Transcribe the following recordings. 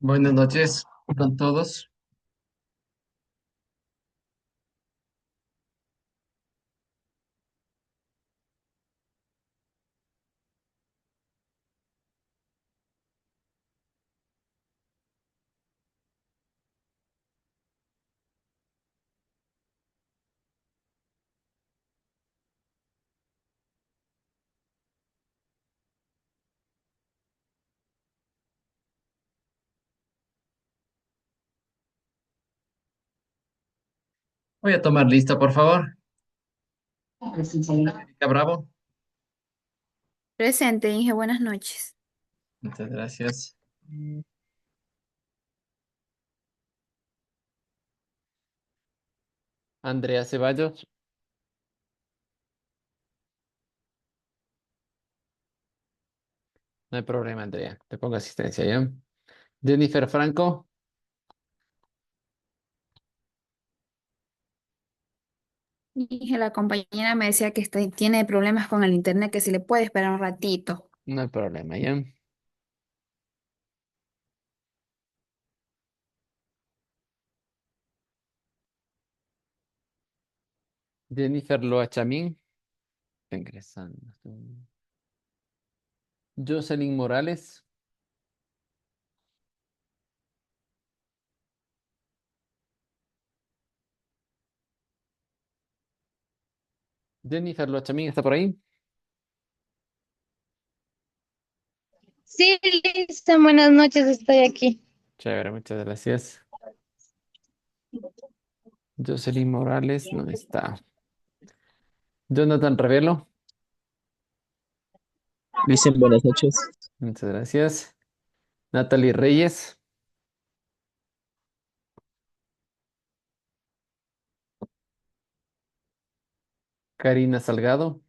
Buenas noches con todos. Voy a tomar lista, por favor. Angélica Bravo. Presente, Inge, buenas noches. Muchas gracias. Andrea Ceballos. No hay problema, Andrea. Te pongo asistencia, ¿ya? Jennifer Franco. Inge, la compañera me decía que tiene problemas con el internet, que si le puede esperar un ratito. No hay problema, ¿ya? Jennifer Loa Chamín. Está ingresando. Jocelyn Morales. Jennifer Loa Chamín, ¿está por ahí? Sí, Lisa, buenas noches, estoy aquí. Chévere, muchas gracias. Jocelyn Morales no está. Jonathan Revelo. Dicen buenas noches. Muchas gracias. Natalie Reyes. Karina Salgado.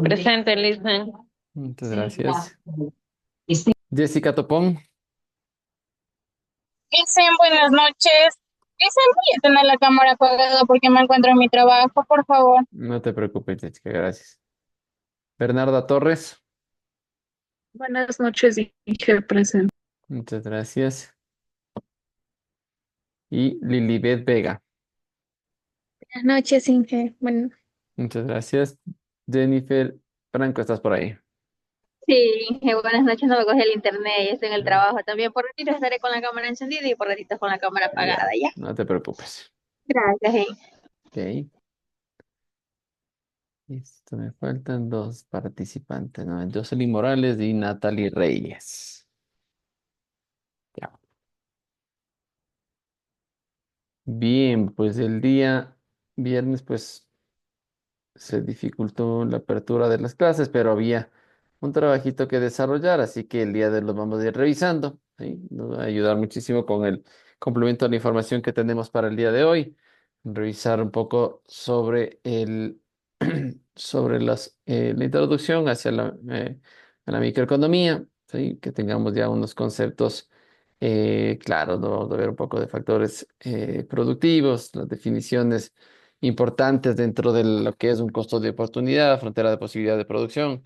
Presente, Lisa. Muchas gracias. Jessica Topón. Dicen buenas noches. Dicen voy a tener la cámara apagada porque me encuentro en mi trabajo, por favor. No te preocupes, Jessica, gracias. Bernarda Torres. Buenas noches, Inge, presente. Muchas gracias. Y Lilibet Vega. Buenas noches, Inge. Bueno, Muchas gracias. Jennifer Franco, ¿estás por ahí? Sí, buenas noches, no me coge el internet y estoy en el trabajo también. Por ratito estaré con la cámara encendida y por ratitos con la cámara Ya, apagada, ¿ya? no te preocupes. Gracias, Ok. Listo, me faltan dos participantes, ¿no? Jocelyn Morales y Natalie Reyes. Ya. Bien, pues el día viernes, pues se dificultó la apertura de las clases, pero había un trabajito que desarrollar, así que el día de hoy lo vamos a ir revisando, ¿sí? Nos va a ayudar muchísimo con el complemento de la información que tenemos para el día de hoy. Revisar un poco sobre sobre la introducción hacia a la microeconomía, ¿sí? Que tengamos ya unos conceptos claros, ¿no? Vamos a ver un poco de factores productivos, las definiciones importantes dentro de lo que es un costo de oportunidad, frontera de posibilidad de producción,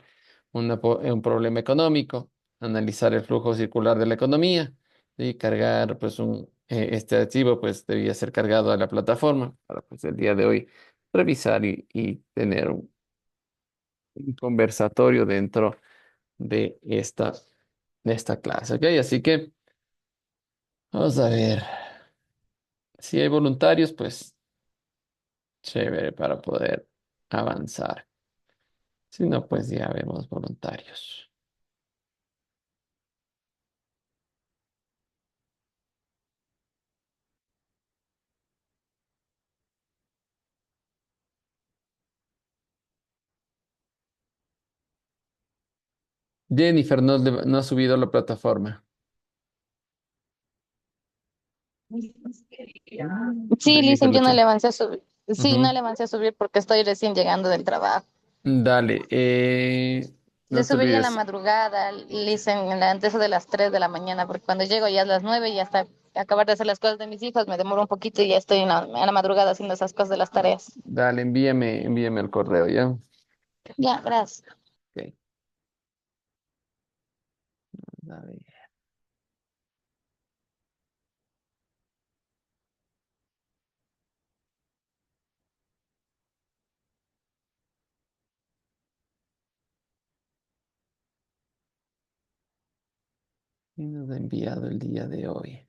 un problema económico, analizar el flujo circular de la economía y cargar pues este archivo pues debía ser cargado a la plataforma para pues el día de hoy revisar y tener un conversatorio dentro de esta clase, ¿ok? Así que vamos a ver si hay voluntarios, pues chévere para poder avanzar. Si no, pues ya vemos voluntarios. Jennifer no ha subido a la plataforma. Sí, Jennifer Lisa, yo no Lucha. le avancé a subir. Sí, no Ujú. le avancé a subir porque estoy recién llegando del trabajo. Dale, Le no te subiría a la olvides. madrugada, Lisa, antes de las 3 de la mañana, porque cuando llego ya es las 9 y hasta acabar de hacer las cosas de mis hijos me demoro un poquito y ya estoy en la madrugada haciendo esas cosas de las tareas. Dale, envíame el correo, ¿ya? Ya, gracias. Ok. A ver. ¿Quién nos ha enviado el día de hoy?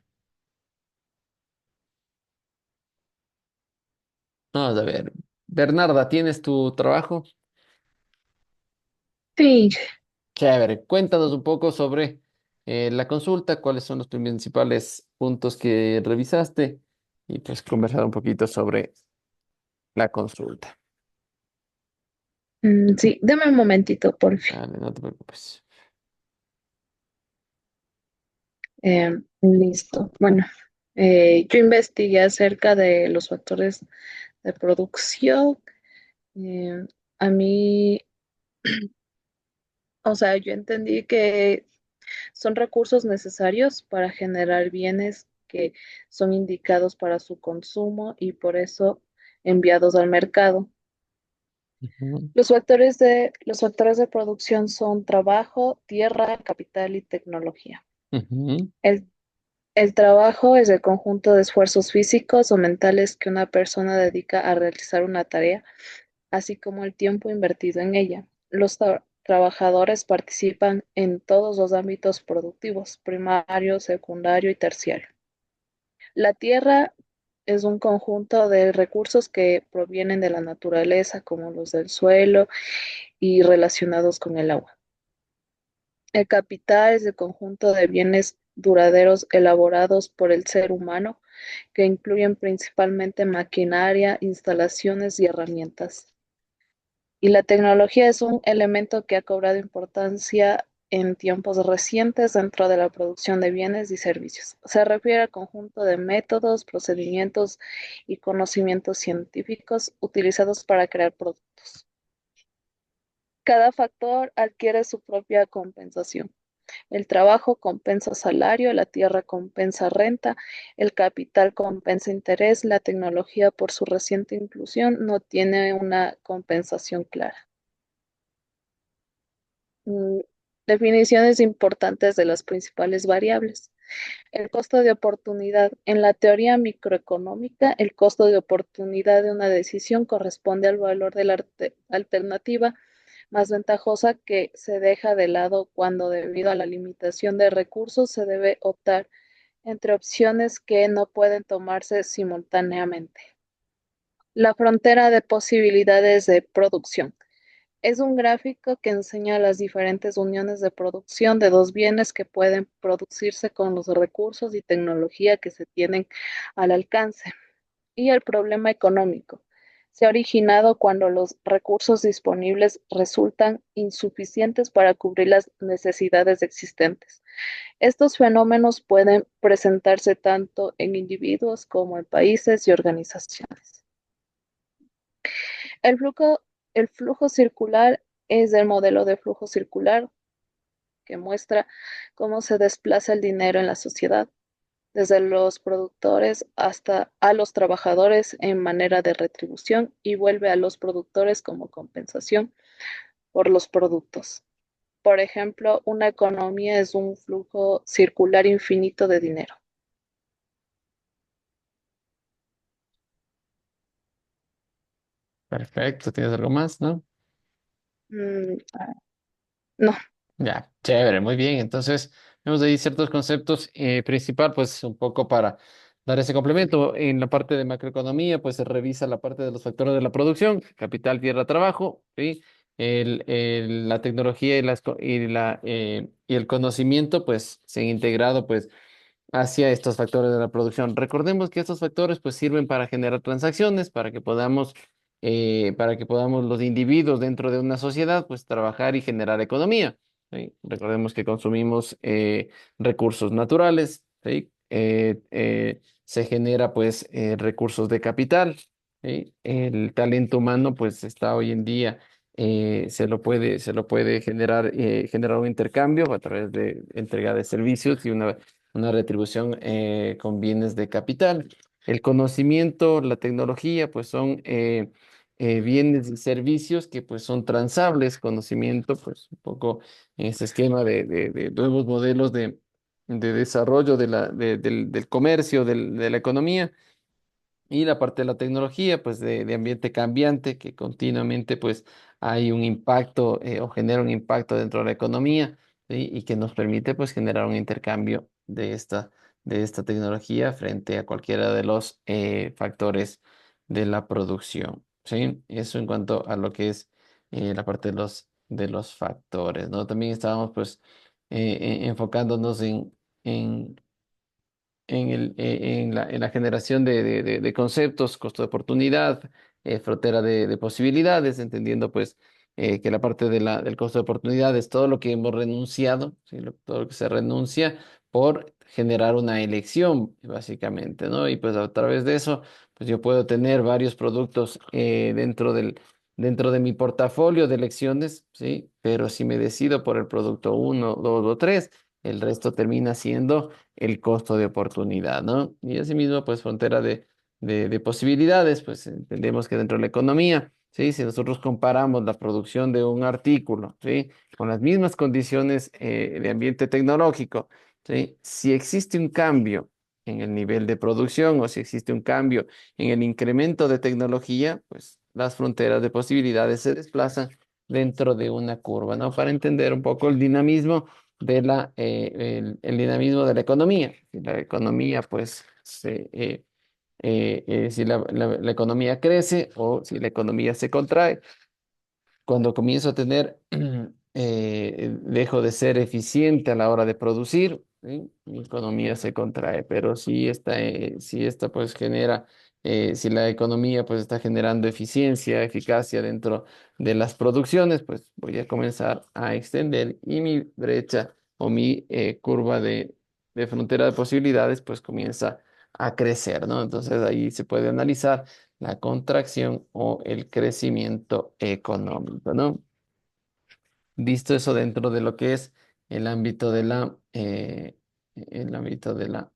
Vamos a ver. Bernarda, ¿tienes tu trabajo? Sí, Chévere. Cuéntanos un poco sobre la consulta, cuáles son los principales puntos que revisaste y pues conversar un poquito sobre la consulta. sí, dame un momentito, por fin. Dale, no te preocupes. Listo. Bueno, yo investigué acerca de los factores de producción. Eh, a mí, o sea, yo entendí que son recursos necesarios para generar bienes que son indicados para su consumo y por eso enviados al mercado. Ujú, Los factores de producción son trabajo, tierra, capital y tecnología. ujú, El, el trabajo es el conjunto de esfuerzos físicos o mentales que una persona dedica a realizar una tarea, así como el tiempo invertido en ella. Los trabajadores participan en todos los ámbitos productivos, primario, secundario y terciario. La tierra es un conjunto de recursos que provienen de la naturaleza, como los del suelo y relacionados con el agua. El capital es el conjunto de bienes duraderos elaborados por el ser humano, que incluyen principalmente maquinaria, instalaciones y herramientas. Y la tecnología es un elemento que ha cobrado importancia en tiempos recientes dentro de la producción de bienes y servicios. Se refiere al conjunto de métodos, procedimientos y conocimientos científicos utilizados para crear productos. Cada factor adquiere su propia compensación. El trabajo compensa salario, la tierra compensa renta, el capital compensa interés, la tecnología por su reciente inclusión no tiene una compensación clara. Mm, Definiciones importantes de las principales variables. El costo de oportunidad. En la teoría microeconómica, el costo de oportunidad de una decisión corresponde al valor de la alternativa más ventajosa que se deja de lado cuando, debido a la limitación de recursos, se debe optar entre opciones que no pueden tomarse simultáneamente. La frontera de posibilidades de producción. Es un gráfico que enseña las diferentes uniones de producción de dos bienes que pueden producirse con los recursos y tecnología que se tienen al alcance. Y el problema económico se ha originado cuando los recursos disponibles resultan insuficientes para cubrir las necesidades existentes. Estos fenómenos pueden presentarse tanto en individuos como en países y organizaciones. El flujo, el flujo circular es el modelo de flujo circular que muestra cómo se desplaza el dinero en la sociedad, desde los productores hasta a los trabajadores en manera de retribución y vuelve a los productores como compensación por los productos. Por ejemplo, una economía es un flujo circular infinito de dinero. perfecto. ¿Tienes algo más, no? Mm, no. Ya, chévere, muy bien. Entonces, vemos ahí ciertos conceptos. Principal, pues un poco para dar ese complemento. En la parte de macroeconomía, pues se revisa la parte de los factores de la producción, capital, tierra, trabajo, ¿sí? La tecnología y el conocimiento, pues se han integrado, pues hacia estos factores de la producción. Recordemos que estos factores pues sirven para generar transacciones, para que podamos los individuos dentro de una sociedad pues trabajar y generar economía. ¿Sí? Recordemos que consumimos recursos naturales, ¿sí? Se genera pues recursos de capital, ¿sí? El talento humano pues está hoy en día se lo puede generar un intercambio a través de entrega de servicios y una retribución con bienes de capital. El conocimiento, la tecnología, pues son bienes y servicios que pues son transables. Conocimiento, pues un poco en ese esquema de nuevos modelos de desarrollo del comercio, de la economía. Y la parte de la tecnología, pues de ambiente cambiante, que continuamente pues hay un impacto o genera un impacto dentro de la economía. ¿sí? Y que nos permite pues generar un intercambio de esta tecnología frente a cualquiera de los factores de la producción, ¿sí? Eso en cuanto a lo que es la parte de los factores, ¿no? También estábamos pues enfocándonos en en la generación de conceptos, costo de oportunidad, frontera de posibilidades, entendiendo pues que la parte del costo de oportunidad es todo lo que hemos renunciado, ¿sí? Todo lo que se renuncia por generar una elección, básicamente, ¿no? Y pues a través de eso, pues yo puedo tener varios productos dentro de mi portafolio de elecciones, ¿sí? Pero si me decido por el producto uno, dos o tres, el resto termina siendo el costo de oportunidad, ¿no? Y asimismo, pues frontera de posibilidades, pues entendemos que dentro de la economía, ¿sí? Si nosotros comparamos la producción de un artículo, ¿sí? Con las mismas condiciones de ambiente tecnológico, ¿sí? Si existe un cambio en el nivel de producción o si existe un cambio en el incremento de tecnología, pues las fronteras de posibilidades se desplazan dentro de una curva, ¿no? Para entender un poco el dinamismo el dinamismo de la economía. Si la economía, pues, si la economía crece o si la economía se contrae, cuando comienzo a tener, dejo de ser eficiente a la hora de producir, ¿sí? Mi economía se contrae, pero si esta pues genera, si la economía pues está generando eficiencia, eficacia dentro de las producciones, pues voy a comenzar a extender y mi brecha o mi curva de frontera de posibilidades pues comienza a crecer, ¿no? Entonces ahí se puede analizar la contracción o el crecimiento económico, ¿no? Visto eso dentro de lo que es el ámbito el ámbito de la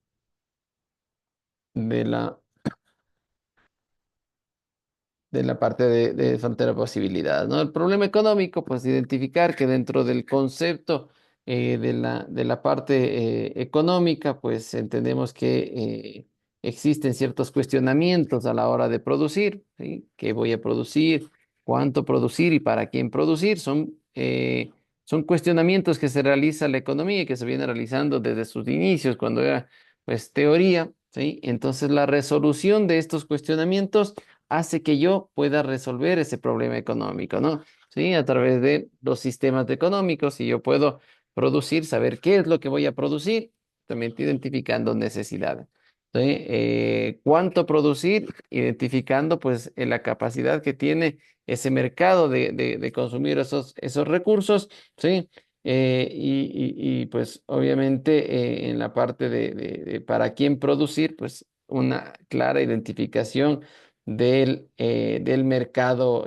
de la parte de frontera de posibilidades, ¿no? El problema económico, pues identificar que dentro del concepto de la parte económica, pues entendemos que existen ciertos cuestionamientos a la hora de producir, ¿sí? ¿Qué voy a producir? ¿Cuánto producir y para quién producir? Son cuestionamientos que se realiza la economía y que se viene realizando desde sus inicios, cuando era pues teoría, ¿sí? Entonces la resolución de estos cuestionamientos hace que yo pueda resolver ese problema económico, ¿no? Sí, a través de los sistemas económicos, si yo puedo producir, saber qué es lo que voy a producir, también identificando necesidades. ¿Sí? ¿Cuánto producir? Identificando pues la capacidad que tiene ese mercado de consumir esos recursos, ¿sí? Pues obviamente en la parte de para quién producir, pues una clara identificación del mercado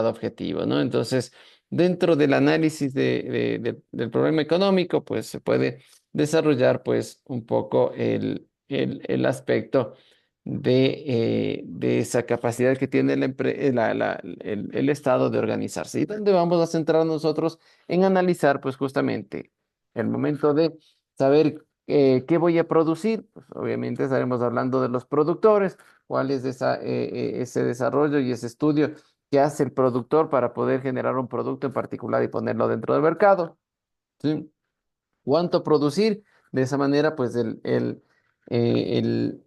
objetivo, ¿no? Entonces, dentro del análisis del problema económico, pues se puede desarrollar pues un poco el aspecto de esa capacidad que tiene el Estado de organizarse. ¿Y dónde vamos a centrar nosotros en analizar pues justamente el momento de saber qué voy a producir? Pues obviamente estaremos hablando de los productores, cuál es ese desarrollo y ese estudio que hace el productor para poder generar un producto en particular y ponerlo dentro del mercado, ¿sí? ¿Cuánto producir? De esa manera, pues eh, el,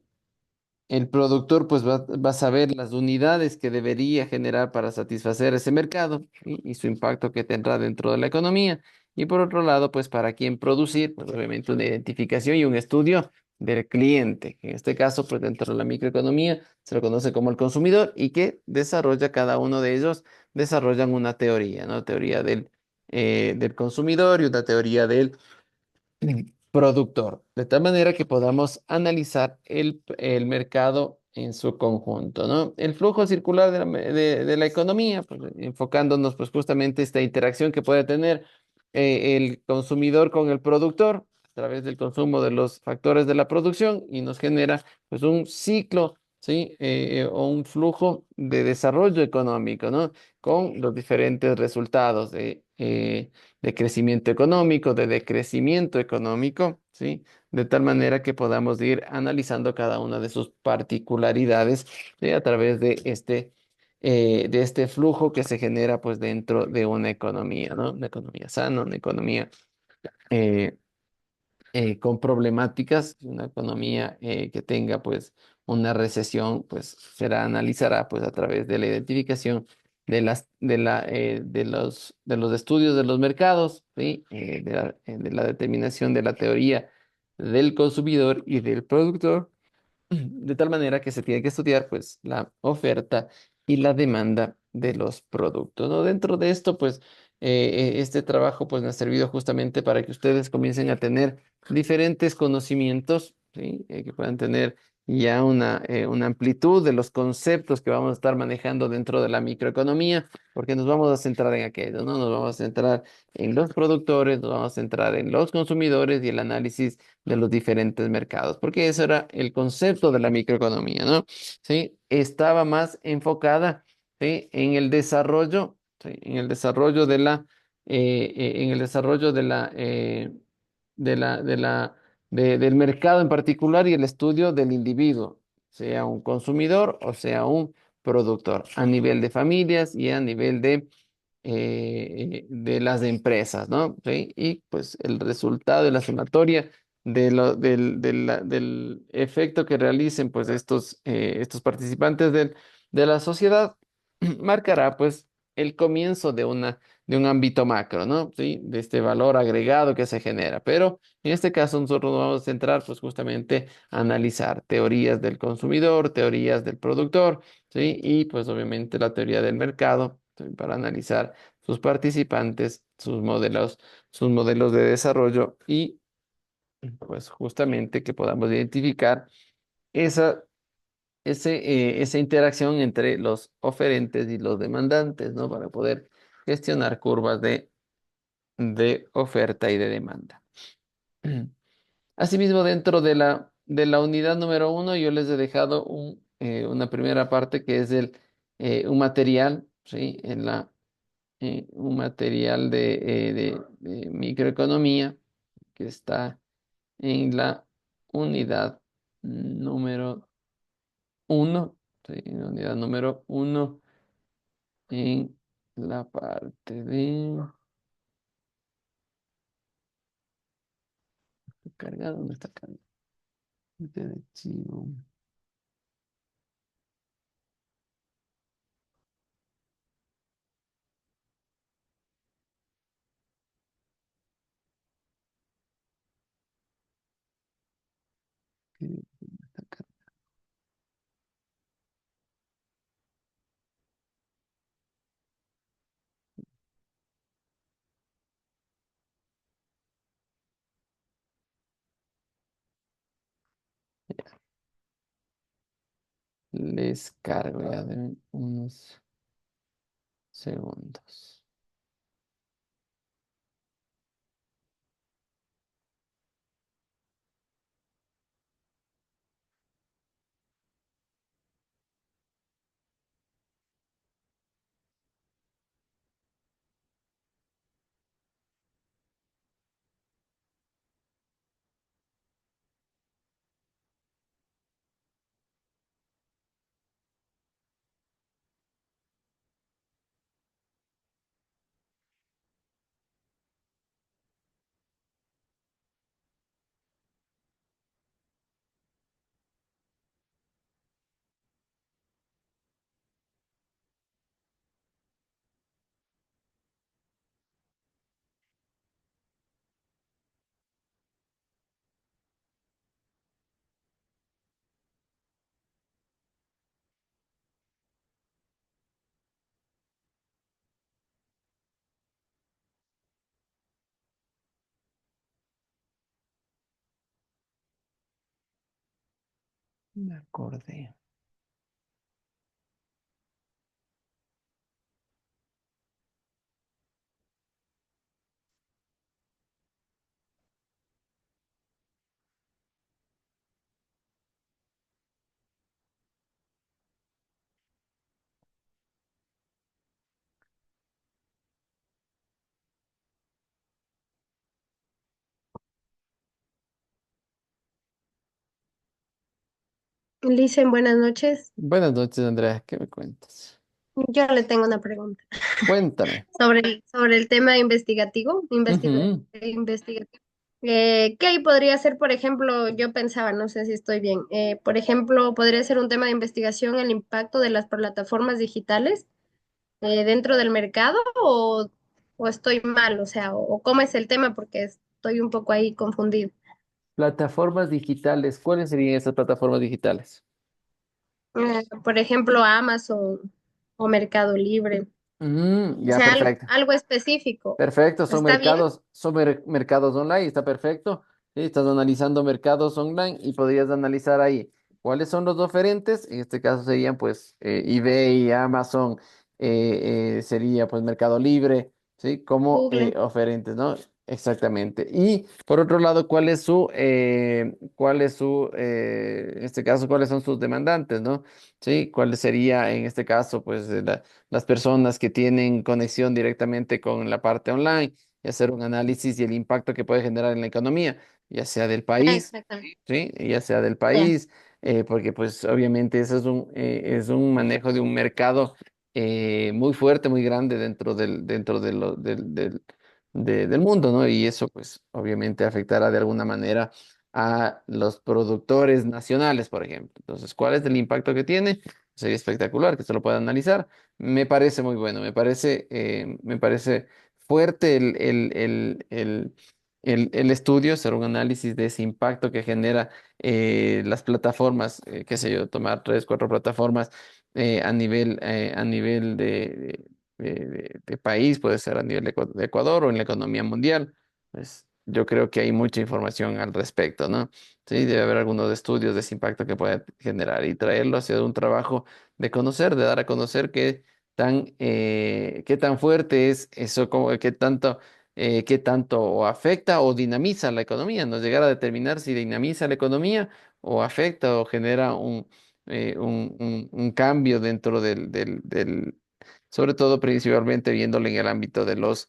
el productor pues va a saber las unidades que debería generar para satisfacer ese mercado, ¿sí? Y su impacto que tendrá dentro de la economía. Y por otro lado, pues para quién producir, pues obviamente una identificación y un estudio del cliente. En este caso, pues dentro de la microeconomía se lo conoce como el consumidor y que desarrolla cada uno de ellos, desarrollan una teoría, ¿no? Teoría del consumidor y una teoría del productor, de tal manera que podamos analizar el mercado en su conjunto, ¿no? El flujo circular de la economía, pues, enfocándonos pues justamente esta interacción que puede tener el consumidor con el productor a través del consumo de los factores de la producción y nos genera pues un ciclo, ¿sí? O un flujo de desarrollo económico, ¿no? Con los diferentes resultados de crecimiento económico, de decrecimiento económico, ¿sí? De tal manera que podamos ir analizando cada una de sus particularidades, ¿sí? A través de este flujo que se genera pues dentro de una economía, ¿no? Una economía sana, una economía eh, con problemáticas, una economía que tenga pues una recesión, pues será analizará pues a través de la identificación de los estudios de los mercados, ¿sí? De la determinación de la teoría del consumidor y del productor, de tal manera que se tiene que estudiar pues la oferta y la demanda de los productos, ¿no? Dentro de esto, pues este trabajo pues me ha servido justamente para que ustedes comiencen a tener diferentes conocimientos, ¿sí? Que puedan tener ya una amplitud de los conceptos que vamos a estar manejando dentro de la microeconomía, porque nos vamos a centrar en aquello, ¿no? Nos vamos a centrar en los productores, nos vamos a centrar en los consumidores y el análisis de los diferentes mercados, porque ese era el concepto de la microeconomía, ¿no? Sí, estaba más enfocada, ¿sí? En el desarrollo, ¿sí? En el desarrollo de la, en el desarrollo de la, de la, del mercado en particular y el estudio del individuo, sea un consumidor o sea un productor, a nivel de familias y a nivel de las empresas, ¿no? ¿Sí? Y pues el resultado de la sumatoria del efecto que realicen pues estos participantes de la sociedad marcará pues el comienzo de un ámbito macro, ¿no? ¿Sí? De este valor agregado que se genera. Pero en este caso nosotros nos vamos a centrar pues justamente a analizar teorías del consumidor, teorías del productor, ¿sí? Y pues obviamente la teoría del mercado, ¿sí? Para analizar sus participantes, sus modelos de desarrollo y pues justamente que podamos identificar esa, esa interacción entre los oferentes y los demandantes, ¿no? Para poder gestionar curvas de oferta y de demanda. Asimismo, dentro de la unidad número uno, yo les he dejado una primera parte que es un material, ¿sí? Un material de microeconomía que está en la unidad número uno, ¿sí? En la unidad número uno en la parte de cargado, ¿dónde está cargado? De archivo, ¿qué está cargado? Les cargo ya de unos segundos. Me acordé. Licen, buenas noches. Buenas noches, Andrea. ¿Qué me cuentas? Yo le tengo una pregunta Cuéntame. sobre el tema investigativo, Ujú. investigativo. ¿Qué ahí podría ser, por ejemplo, yo pensaba, no sé si estoy bien, por ejemplo, podría ser un tema de investigación el impacto de las plataformas digitales dentro del mercado o estoy mal, o sea, o cómo es el tema porque estoy un poco ahí confundida. Plataformas digitales. ¿Cuáles serían esas plataformas digitales? Por ejemplo, Amazon o Mercado Libre, o Ya, sea, perfecto. algo específico. Perfecto, ¿Está bien? son mercados online, está perfecto. Sí, estás analizando mercados online y podrías analizar ahí cuáles son los oferentes. En este caso serían pues eBay, Amazon, sería pues Mercado Libre, ¿sí? Como Google. oferentes, ¿no? Exactamente. Y por otro lado, en este caso, cuáles son sus demandantes, ¿no? Sí, cuál sería en este caso pues las personas que tienen conexión directamente con la parte online y hacer un análisis y el impacto que puede generar en la economía, ya sea del país, Exactamente. ¿sí? Ya sea del Ya. país, porque pues obviamente eso es un manejo de un mercado muy fuerte, muy grande dentro del mundo, ¿no? Y eso pues obviamente afectará de alguna manera a los productores nacionales, por ejemplo. Entonces, ¿cuál es el impacto que tiene? Sería espectacular que se lo pueda analizar. Me parece muy bueno, me parece fuerte el estudio, hacer un análisis de ese impacto que genera las plataformas, qué sé yo, tomar tres, cuatro plataformas a nivel de país, puede ser a nivel de Ecuador o en la economía mundial. Pues yo creo que hay mucha información al respecto, ¿no? Sí, debe haber algunos estudios de ese impacto que puede generar y traerlo hacia un trabajo de conocer, de dar a conocer qué tan fuerte es eso, como, qué tanto o afecta o dinamiza la economía, no llegar a determinar si dinamiza la economía o afecta o genera un cambio dentro sobre todo principalmente viéndolo en el ámbito de los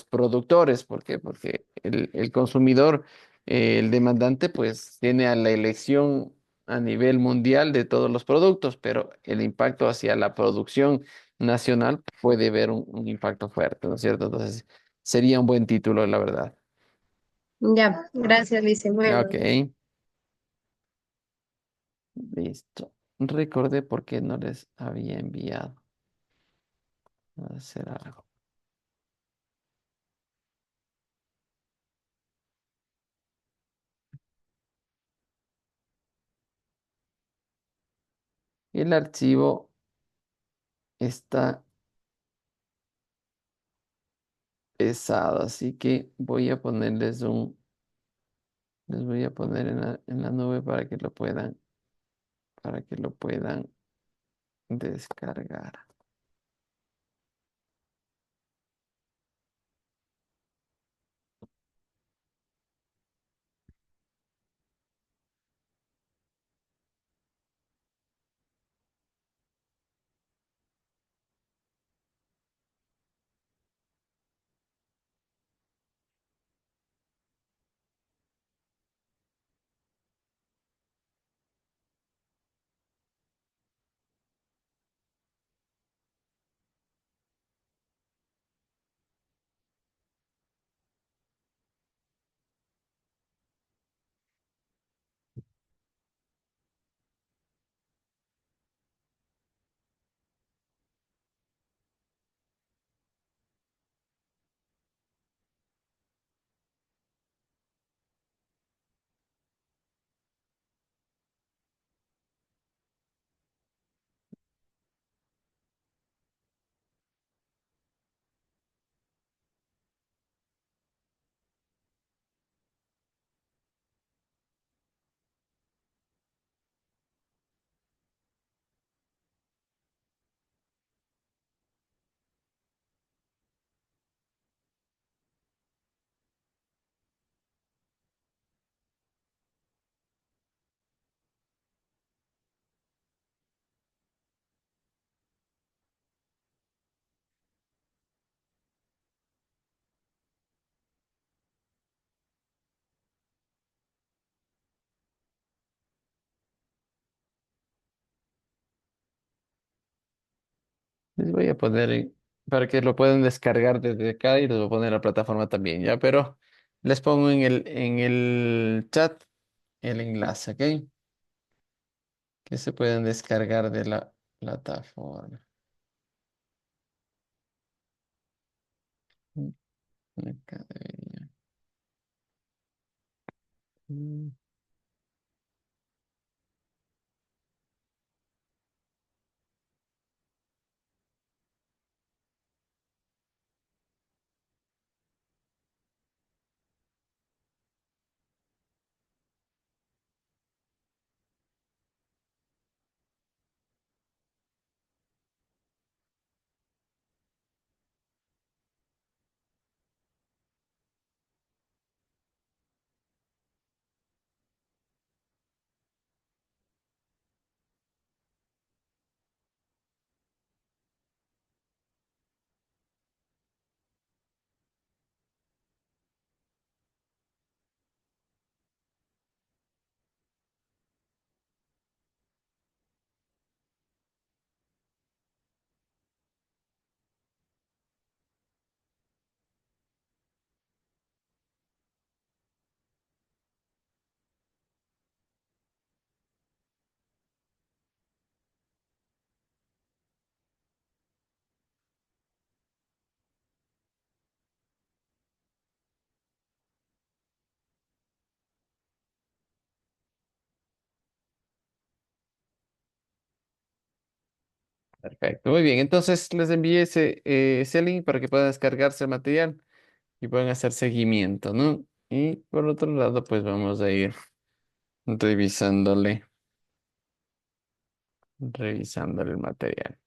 productores, ¿por qué? Porque el consumidor, el demandante, pues tiene a la elección a nivel mundial de todos los productos, pero el impacto hacia la producción nacional puede ver un impacto fuerte, ¿no es cierto? Entonces, sería un buen título, la verdad. Ya, gracias, Lice. Bueno, Ok, listo. Recordé por qué no les había enviado a hacer algo. El archivo está pesado, así que les voy a poner en la nube para que lo puedan descargar. Les voy a poner para que lo puedan descargar desde acá y les voy a poner en la plataforma también, ¿ya? Pero les pongo en el chat el enlace, ¿ok? Que se pueden descargar de la plataforma. Acá debería. Mm, Perfecto, muy bien. Entonces les envié ese link para que puedan descargarse el material y puedan hacer seguimiento, ¿no? Y por otro lado, pues vamos a ir revisándole, revisándole el material.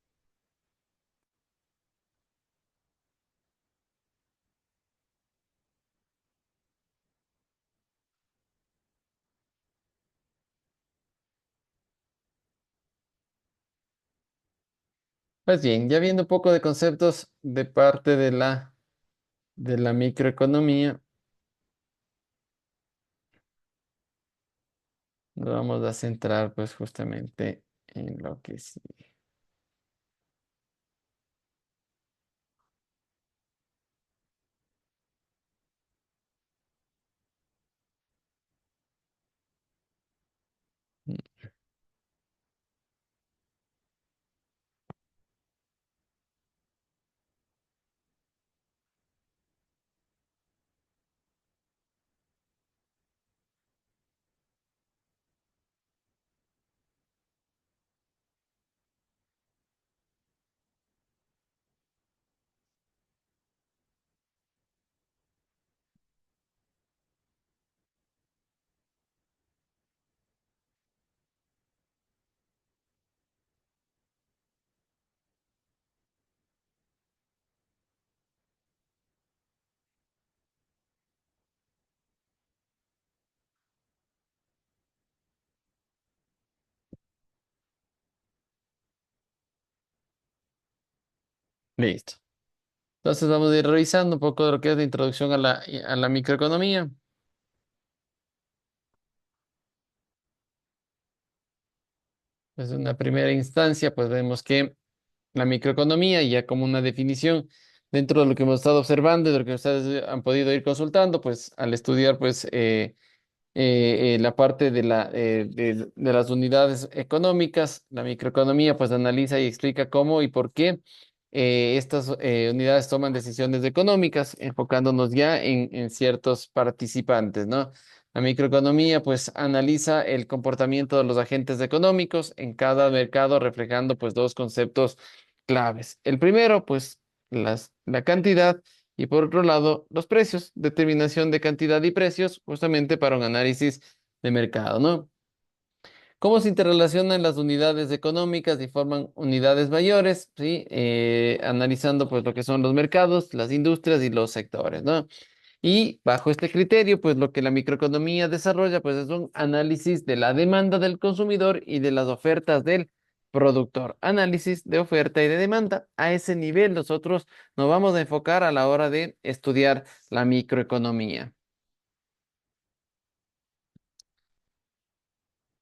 Pues bien, ya viendo un poco de conceptos de parte de la microeconomía, nos vamos a centrar pues justamente en lo que sigue. Listo. Entonces vamos a ir revisando un poco de lo que es la introducción a la microeconomía. Pues en una primera instancia, pues vemos que la microeconomía, ya como una definición dentro de lo que hemos estado observando y de lo que ustedes han podido ir consultando, pues al estudiar pues la parte de las unidades económicas, la microeconomía pues analiza y explica cómo y por qué estas unidades toman decisiones económicas, enfocándonos ya en ciertos participantes, ¿no? La microeconomía pues analiza el comportamiento de los agentes económicos en cada mercado, reflejando pues dos conceptos claves. El primero pues la cantidad y por otro lado los precios, determinación de cantidad y precios justamente para un análisis de mercado, ¿no? ¿Cómo se interrelacionan las unidades económicas y forman unidades mayores? ¿Sí? Analizando pues lo que son los mercados, las industrias y los sectores, ¿no? Y bajo este criterio, pues lo que la microeconomía desarrolla, pues es un análisis de la demanda del consumidor y de las ofertas del productor. Análisis de oferta y de demanda. A ese nivel nosotros nos vamos a enfocar a la hora de estudiar la microeconomía.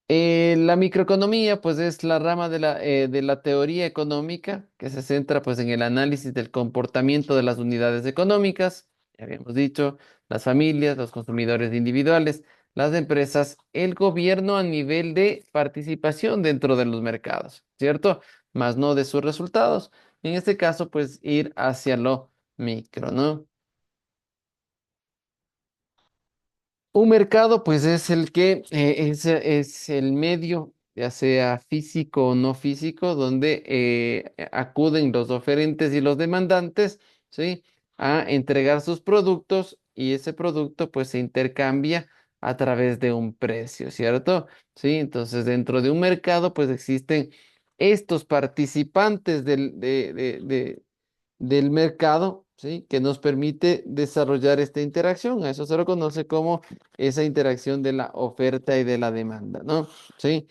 La microeconomía, pues es la rama de la teoría económica que se centra pues en el análisis del comportamiento de las unidades económicas, ya habíamos dicho, las familias, los consumidores individuales, las empresas, el gobierno a nivel de participación dentro de los mercados, ¿cierto? Más no de sus resultados. En este caso, pues ir hacia lo micro, ¿no? Un mercado, pues es el que es el medio, ya sea físico o no físico, donde acuden los oferentes y los demandantes, ¿sí? A entregar sus productos y ese producto, pues se intercambia a través de un precio, ¿cierto? Sí, entonces dentro de un mercado, pues existen estos participantes del mercado, ¿sí? Que nos permite desarrollar esta interacción. A eso se lo conoce como esa interacción de la oferta y de la demanda, ¿no? ¿Sí?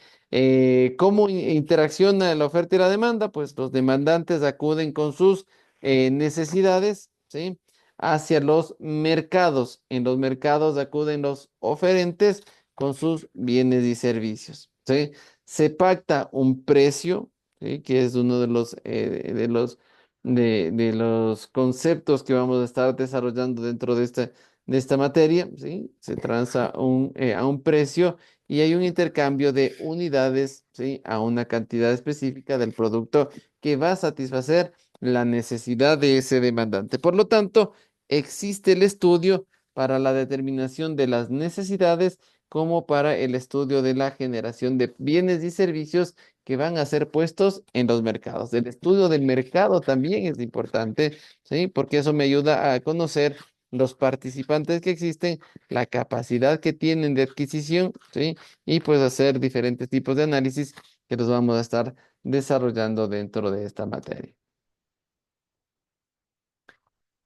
¿Cómo interacciona la oferta y la demanda? Pues los demandantes acuden con sus necesidades, ¿sí? Hacia los mercados. En los mercados acuden los oferentes con sus bienes y servicios, ¿sí? Se pacta un precio, ¿sí? Que es uno de los conceptos que vamos a estar desarrollando dentro de esta materia, ¿sí? Se transa a un precio y hay un intercambio de unidades, ¿sí? A una cantidad específica del producto que va a satisfacer la necesidad de ese demandante. Por lo tanto, existe el estudio para la determinación de las necesidades como para el estudio de la generación de bienes y servicios que van a ser puestos en los mercados. El estudio del mercado también es importante, ¿sí? Porque eso me ayuda a conocer los participantes que existen, la capacidad que tienen de adquisición, ¿sí? Y pues hacer diferentes tipos de análisis que los vamos a estar desarrollando dentro de esta materia.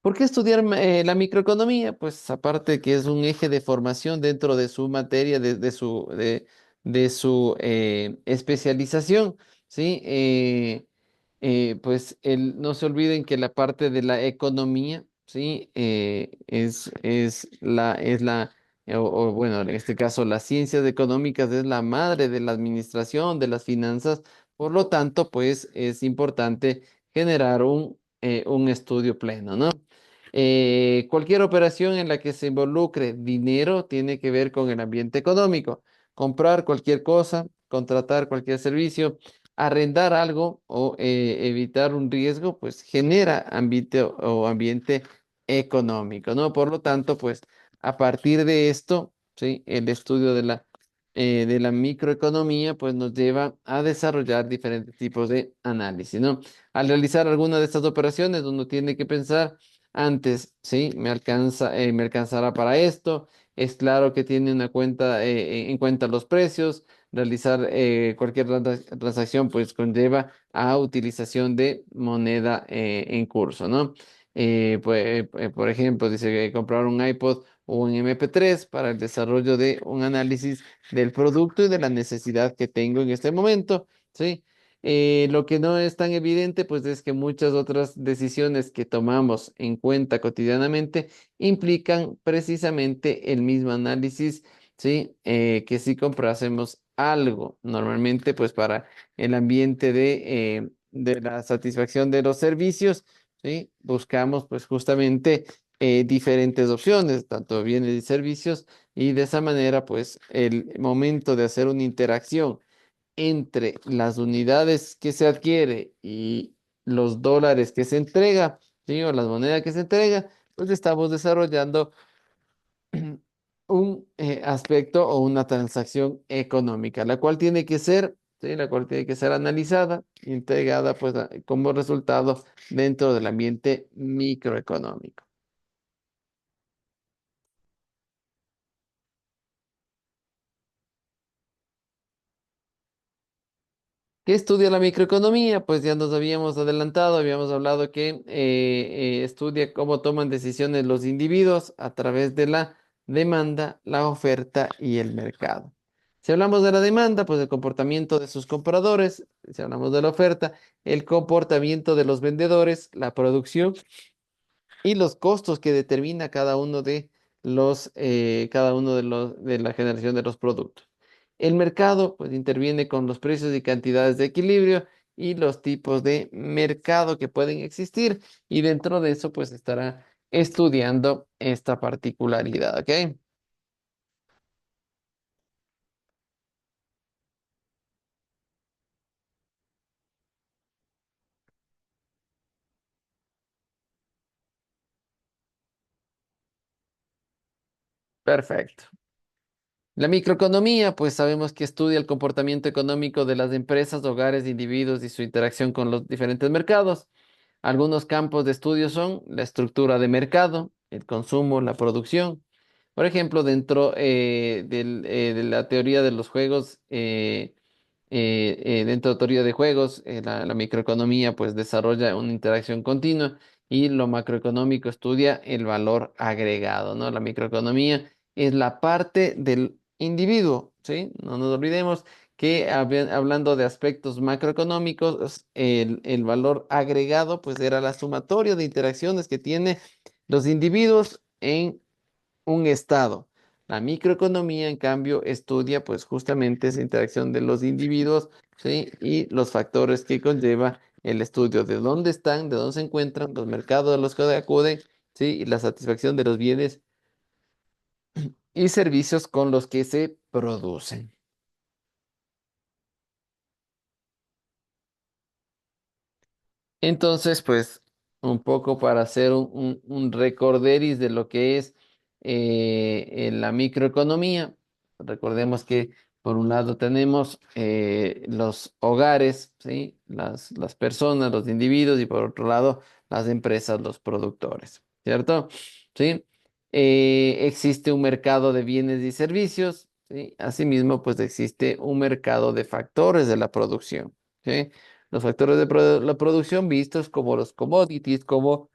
¿Por qué estudiar la microeconomía? Pues aparte que es un eje de formación dentro de su materia, de su especialización, ¿sí? Pues no se olviden que la parte de la economía, ¿sí? Bueno, en este caso las ciencias económicas es la madre de la administración, de las finanzas, por lo tanto, pues es importante generar un estudio pleno, ¿no? Cualquier operación en la que se involucre dinero tiene que ver con el ambiente económico. Comprar cualquier cosa, contratar cualquier servicio, arrendar algo o evitar un riesgo, pues genera ambiente económico, ¿no? Por lo tanto, pues a partir de esto, ¿sí? El estudio de la microeconomía, pues nos lleva a desarrollar diferentes tipos de análisis, ¿no? Al realizar alguna de estas operaciones, uno tiene que pensar antes, ¿sí? Me alcanzará para esto. Es claro que tiene una cuenta, en cuenta los precios. Realizar cualquier transacción, pues conlleva a utilización de moneda en curso, ¿no? Por ejemplo, dice que comprar un iPod o un MP3 para el desarrollo de un análisis del producto y de la necesidad que tengo en este momento, ¿sí? Lo que no es tan evidente, pues es que muchas otras decisiones que tomamos en cuenta cotidianamente implican precisamente el mismo análisis, ¿sí? Que si comprásemos algo, normalmente pues para el ambiente de la satisfacción de los servicios, ¿sí? Buscamos pues justamente diferentes opciones, tanto bienes y servicios, y de esa manera pues el momento de hacer una interacción entre las unidades que se adquiere y los dólares que se entrega, ¿sí? O las monedas que se entrega, pues estamos desarrollando un aspecto o una transacción económica, la cual tiene que ser, ¿sí? La cual tiene que ser analizada, integrada, pues, como resultado dentro del ambiente microeconómico. ¿Qué estudia la microeconomía? Pues ya nos habíamos adelantado, habíamos hablado que estudia cómo toman decisiones los individuos a través de la demanda, la oferta y el mercado. Si hablamos de la demanda, pues el comportamiento de sus compradores. Si hablamos de la oferta, el comportamiento de los vendedores, la producción y los costos que determina cada uno de la generación de los productos. El mercado pues interviene con los precios y cantidades de equilibrio y los tipos de mercado que pueden existir y dentro de eso pues estará estudiando esta particularidad, ¿ok? Perfecto. La microeconomía, pues sabemos que estudia el comportamiento económico de las empresas, hogares, individuos y su interacción con los diferentes mercados. Algunos campos de estudio son la estructura de mercado, el consumo, la producción. Por ejemplo, dentro de la teoría de los juegos, dentro de la teoría de juegos, la microeconomía pues desarrolla una interacción continua y lo macroeconómico estudia el valor agregado, ¿no? La microeconomía es la parte del individuo, ¿sí? No nos olvidemos que hablando de aspectos macroeconómicos, el valor agregado pues era la sumatoria de interacciones que tiene los individuos en un estado. La microeconomía, en cambio, estudia pues justamente esa interacción de los individuos, ¿sí? Y los factores que conlleva el estudio de dónde están, de dónde se encuentran, los mercados a los que acuden, ¿sí? Y la satisfacción de los bienes y servicios con los que se producen. Entonces, pues, un poco para hacer un recorderis de lo que es la microeconomía. Recordemos que por un lado tenemos los hogares, ¿sí? Las personas, los individuos, y por otro lado las empresas, los productores, ¿cierto? ¿Sí? Existe un mercado de bienes y servicios, ¿sí? Asimismo, pues existe un mercado de factores de la producción, ¿sí? Los factores de la producción vistos como los commodities, como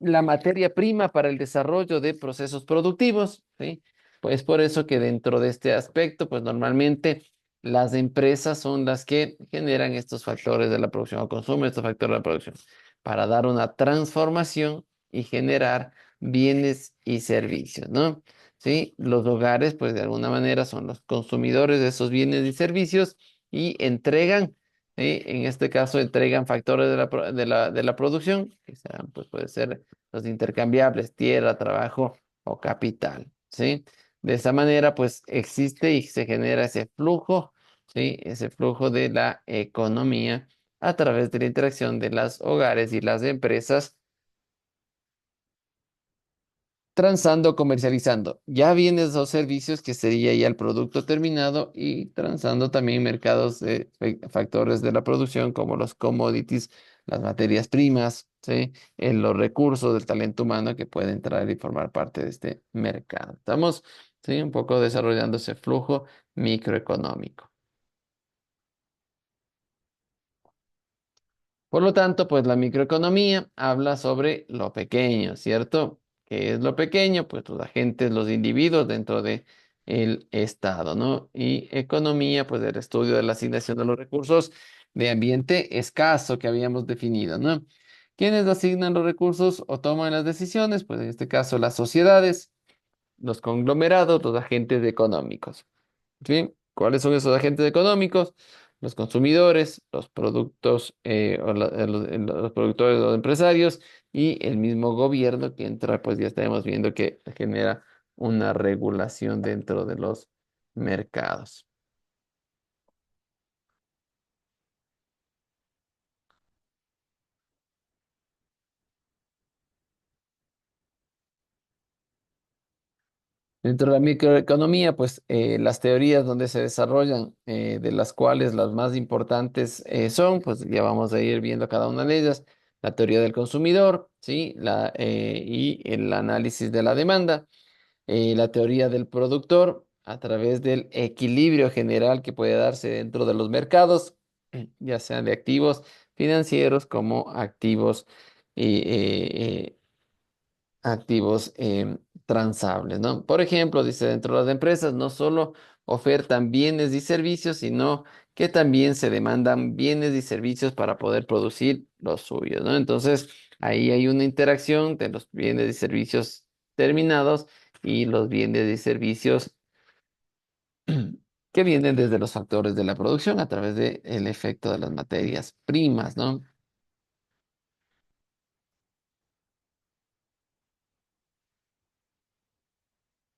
la materia prima para el desarrollo de procesos productivos, ¿sí? Pues por eso que dentro de este aspecto, pues normalmente las empresas son las que generan estos factores de la producción o consumen estos factores de la producción para dar una transformación y generar bienes y servicios, ¿no? ¿Sí? Los hogares, pues de alguna manera son los consumidores de esos bienes y servicios y entregan. ¿Sí? En este caso entregan factores de la producción, que serán, pues puede ser los intercambiables, tierra, trabajo o capital, ¿sí? De esa manera, pues existe y se genera ese flujo, ¿sí? Ese flujo de la economía a través de la interacción de los hogares y las empresas transando, comercializando. Ya bienes o servicios, que sería ya el producto terminado, y transando también mercados de factores de la producción como los commodities, las materias primas, ¿sí? Los recursos del talento humano que puede entrar y formar parte de este mercado. Estamos, ¿sí? Un poco desarrollando ese flujo microeconómico. Por lo tanto, pues la microeconomía habla sobre lo pequeño, ¿cierto? ¿Qué es lo pequeño? Pues los agentes, los individuos dentro de el Estado, ¿no? Y economía, pues el estudio de la asignación de los recursos de ambiente escaso que habíamos definido, ¿no? ¿Quiénes asignan los recursos o toman las decisiones? Pues en este caso las sociedades, los conglomerados, los agentes económicos. ¿Sí? ¿Cuáles son esos agentes económicos? Los consumidores, los productos, los productores, los empresarios y el mismo gobierno que entra, pues ya estamos viendo que genera una regulación dentro de los mercados. Dentro de la microeconomía, pues las teorías donde se desarrollan, de las cuales las más importantes son, pues ya vamos a ir viendo cada una de ellas, la teoría del consumidor, ¿sí? Y el análisis de la demanda, la teoría del productor a través del equilibrio general que puede darse dentro de los mercados, ya sean de activos financieros como activos activos transables, ¿no? Por ejemplo, dice, dentro de las empresas no solo ofertan bienes y servicios, sino que también se demandan bienes y servicios para poder producir los suyos, ¿no? Entonces, ahí hay una interacción de los bienes y servicios terminados y los bienes y servicios que vienen desde los factores de la producción a través del efecto de las materias primas, ¿no?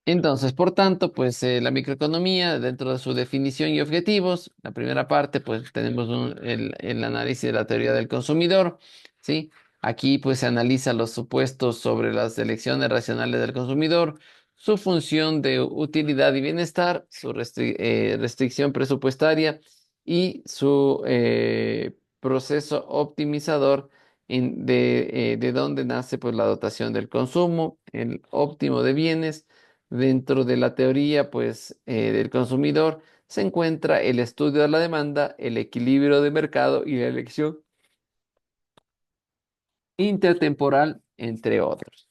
Entonces, por tanto, pues la microeconomía, dentro de su definición y objetivos, la primera parte, pues tenemos el análisis de la teoría del consumidor, ¿sí? Aquí, pues se analiza los supuestos sobre las elecciones racionales del consumidor, su función de utilidad y bienestar, su restricción presupuestaria y su proceso optimizador de donde nace, pues, la dotación del consumo, el óptimo de bienes. Dentro de la teoría, pues, del consumidor se encuentra el estudio de la demanda, el equilibrio de mercado y la elección intertemporal, entre otros.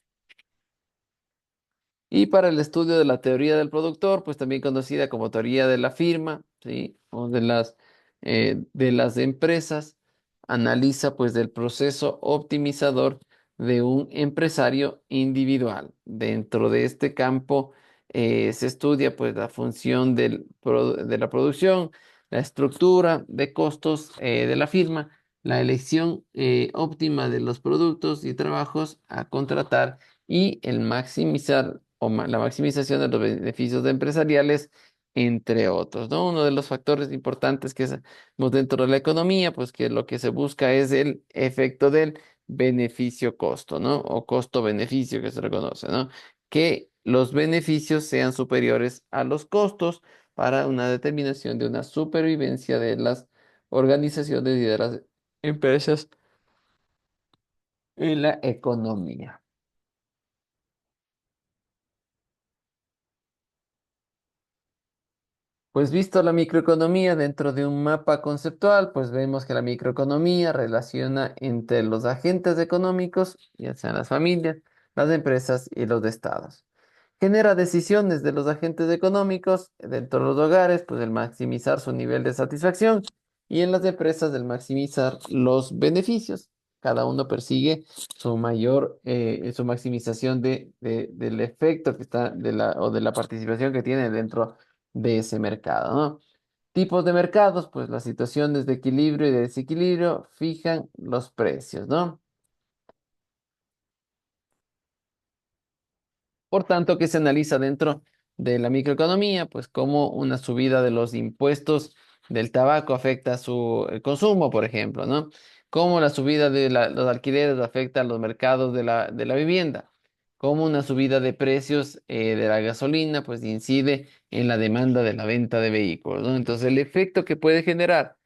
Y para el estudio de la teoría del productor, pues también conocida como teoría de la firma, ¿sí? O de las empresas, analiza pues del proceso optimizador de un empresario individual. Dentro de este campo se estudia pues la función de la producción, la estructura de costos de la firma, la elección óptima de los productos y trabajos a contratar y el maximizar la maximización de los beneficios empresariales, entre otros, ¿no? Uno de los factores importantes que vemos dentro de la economía, pues que lo que se busca es el efecto del beneficio-costo, ¿no? O costo-beneficio que se reconoce, ¿no? Que los beneficios sean superiores a los costos para una determinación de una supervivencia de las organizaciones y de las empresas en la economía. Pues visto la microeconomía dentro de un mapa conceptual, pues vemos que la microeconomía relaciona entre los agentes económicos, ya sean las familias, las empresas y los estados. Genera decisiones de los agentes económicos dentro de los hogares, pues el maximizar su nivel de satisfacción y en las empresas el maximizar los beneficios. Cada uno persigue su maximización del efecto que está o de la participación que tiene dentro de ese mercado, ¿no? Tipos de mercados, pues las situaciones de equilibrio y de desequilibrio fijan los precios, ¿no? Por tanto, ¿qué se analiza dentro de la microeconomía? Pues cómo una subida de los impuestos del tabaco afecta su consumo, por ejemplo, ¿no? Cómo la subida de los alquileres afecta a los mercados de la vivienda. Cómo una subida de precios de la gasolina, pues incide en la demanda de la venta de vehículos, ¿no? Entonces, el efecto que puede generar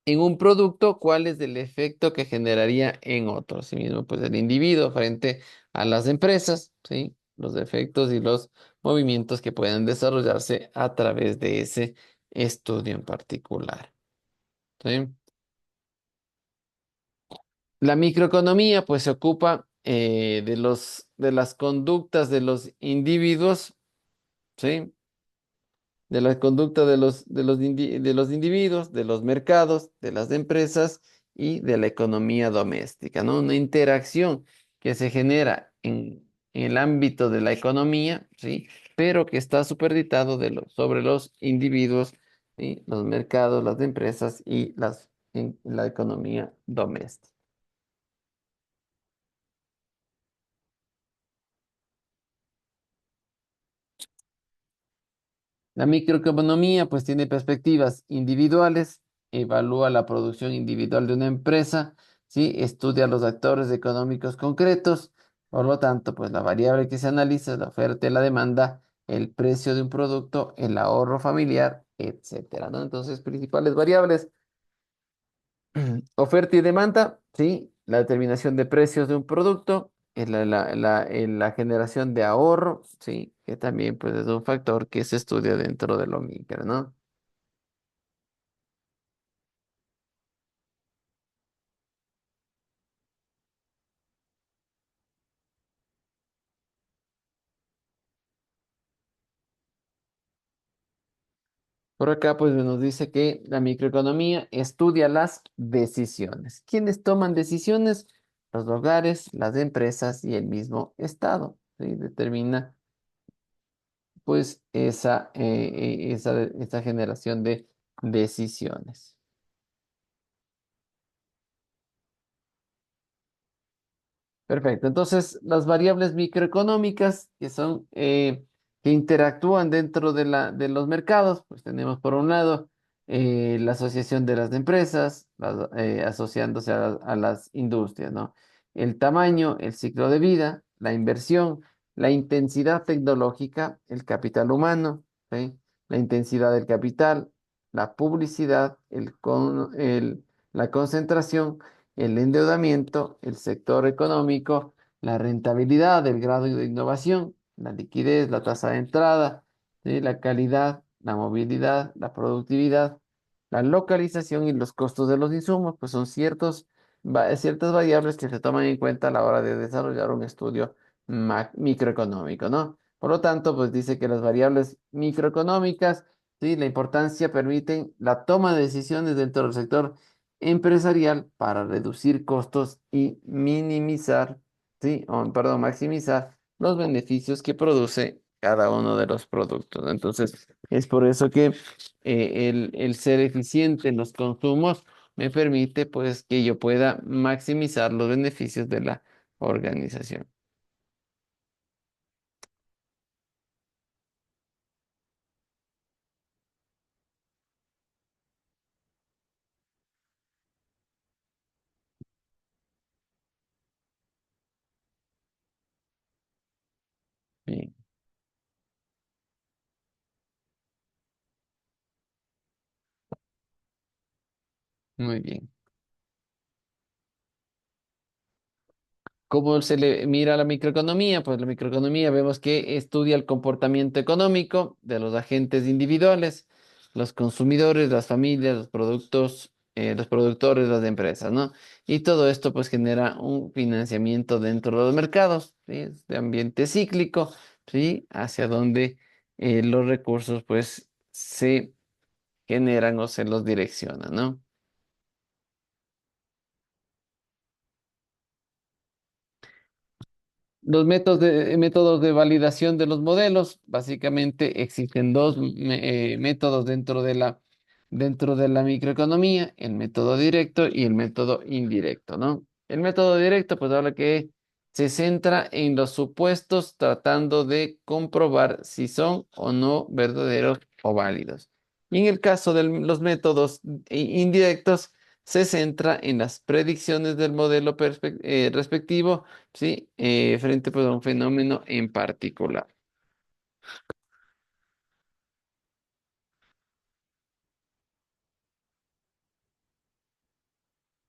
en un producto, ¿cuál es el efecto que generaría en otro? Asimismo, pues el individuo frente a las empresas, ¿sí? Los efectos y los movimientos que pueden desarrollarse a través de ese estudio en particular, ¿sí? La microeconomía, pues, se ocupa de las conductas de los individuos, ¿sí? De la conducta de los individuos, de los mercados, de las empresas y de la economía doméstica, ¿no? Una interacción que se genera en el ámbito de la economía, ¿sí? Pero que está superditado sobre los individuos, ¿sí? Los mercados, las empresas y la economía doméstica. La microeconomía pues tiene perspectivas individuales, evalúa la producción individual de una empresa, ¿sí? Estudia los actores económicos concretos, por lo tanto pues la variable que se analiza es la oferta y la demanda, el precio de un producto, el ahorro familiar, etcétera, ¿no? Entonces, principales variables, oferta y demanda, ¿sí? La determinación de precios de un producto, la generación de ahorro, ¿sí? Que también pues es un factor que se estudia dentro de lo micro, ¿no? Por acá pues nos dice que la microeconomía estudia las decisiones. ¿Quiénes toman decisiones? Los hogares, las empresas y el mismo Estado, ¿sí? Determina pues esa generación de decisiones. Perfecto. Entonces, las variables microeconómicas que son que interactúan dentro de los mercados, pues tenemos por un lado la asociación de las empresas, asociándose a las industrias, ¿no? El tamaño, el ciclo de vida, la inversión, la intensidad tecnológica, el capital humano, ¿sí? La intensidad del capital, la publicidad, la concentración, el endeudamiento, el sector económico, la rentabilidad, el grado de innovación, la liquidez, la tasa de entrada, ¿sí? La calidad, la movilidad, la productividad, la localización y los costos de los insumos, pues son ciertas variables que se toman en cuenta a la hora de desarrollar un estudio microeconómico, ¿no? Por lo tanto, pues dice que las variables microeconómicas, ¿sí? La importancia permiten la toma de decisiones dentro del sector empresarial para reducir costos y minimizar, sí, perdón, maximizar los beneficios que produce cada uno de los productos. Entonces, es por eso que el ser eficiente en los consumos me permite, pues, que yo pueda maximizar los beneficios de la organización. Bien, muy bien. ¿Cómo se le mira a la microeconomía? Pues la microeconomía vemos que estudia el comportamiento económico de los agentes individuales, los consumidores, las familias, los productores, las empresas, ¿no? Y todo esto pues genera un financiamiento dentro de los mercados, ¿sí? Es de ambiente cíclico, ¿sí? Hacia donde los recursos pues se generan o se los direccionan, ¿no? Los métodos de validación de los modelos, básicamente existen dos métodos dentro de la microeconomía, el método directo y el método indirecto, ¿no? El método directo, pues habla que se centra en los supuestos tratando de comprobar si son o no verdaderos o válidos. Y en el caso de los métodos indirectos, se centra en las predicciones del modelo respectivo, ¿sí? Frente pues, a un fenómeno en particular.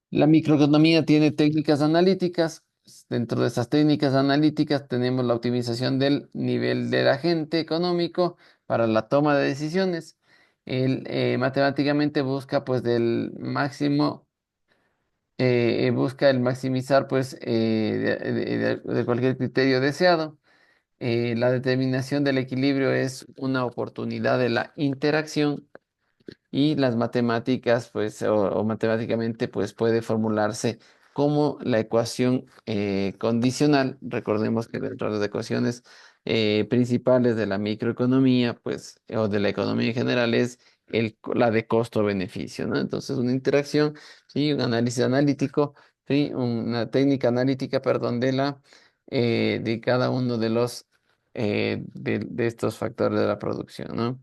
La microeconomía tiene técnicas analíticas. Dentro de esas técnicas analíticas tenemos la optimización del nivel del agente económico para la toma de decisiones. Él matemáticamente busca pues del máximo, busca el maximizar pues de cualquier criterio deseado. La determinación del equilibrio es una oportunidad de la interacción y las matemáticas, pues, o matemáticamente, pues puede formularse como la ecuación condicional. Recordemos que dentro de las ecuaciones principales de la microeconomía, pues, o de la economía en general, es la de costo-beneficio, ¿no? Entonces, una interacción, sí, un análisis analítico, sí, una técnica analítica, perdón, de cada uno de de estos factores de la producción, ¿no?